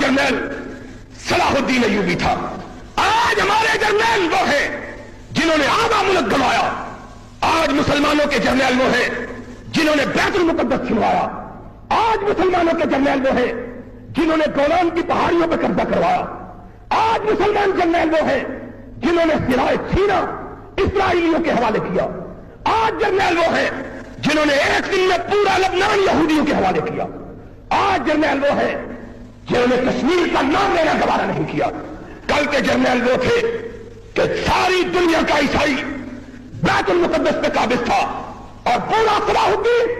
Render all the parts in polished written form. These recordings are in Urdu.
جرنیل صلاح الدین ایوبی تھا. آج ہمارے جرنیل وہ ہیں جنہوں نے آدھا ملک گنوایا. آج مسلمانوں کے جرنیل وہ ہیں جنہوں نے بیت المقدس چھنوایا. آج مسلمانوں کے جرنیل وہ ہیں جنہوں نے گولان کی پہاڑیوں پہ قبضہ کروایا. آج مسلمان جرنیل وہ ہیں جنہوں نے سرائے سینا اسرائیلیوں کے حوالے کیا. آج جرنیل وہ ہیں جنہوں نے ایک دن میں پورا لبنان یہودیوں کے حوالے کیا. آج جرنیل وہ ہیں جنہوں نے کشمیر کا نام لینا گوارا نہیں کیا. کل کے جرنیل وہ تھے کہ ساری دنیا کا عیسائی بیت المقدس پہ قابض تھا اور پورا صلاح الدین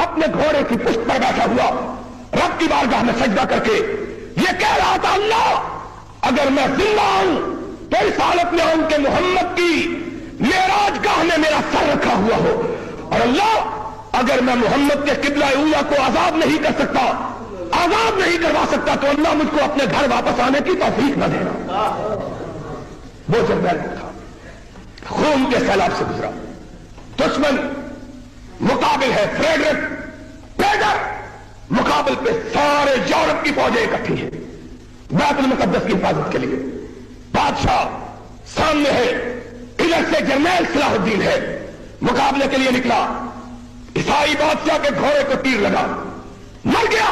اپنے گھوڑے کی پشت پر بیٹھا ہوا رب کی بارگاہ میں سجدہ کر کے یہ کہہ رہا تھا اللہ اگر میں زندہ ہوں تو اس حالت میں ہوں کہ محمد کی معراج گاہ میں میرا سر رکھا ہوا ہو, اور اللہ اگر میں محمد کے قبلہ اولا کو آزاد نہیں کر سکتا, آزاد نہیں کروا سکتا, تو اللہ مجھ کو اپنے گھر واپس آنے کی توفیق نہ دینا. وہ جرنیل تھا, خون کے سیلاب سے گزرا. دشمن مقابل ہے فریڈرک پیڈر, مقابل پہ سارے یورپ کی فوجیں اکٹھی ہیں بیت المقدس کی حفاظت کے لیے. بادشاہ سامنے ہے, ادھر سے جرنیل صلاح الدین ہے, مقابلے کے لیے نکلا. عیسائی بادشاہ کے گھوڑے کو تیر لگا, مر گیا.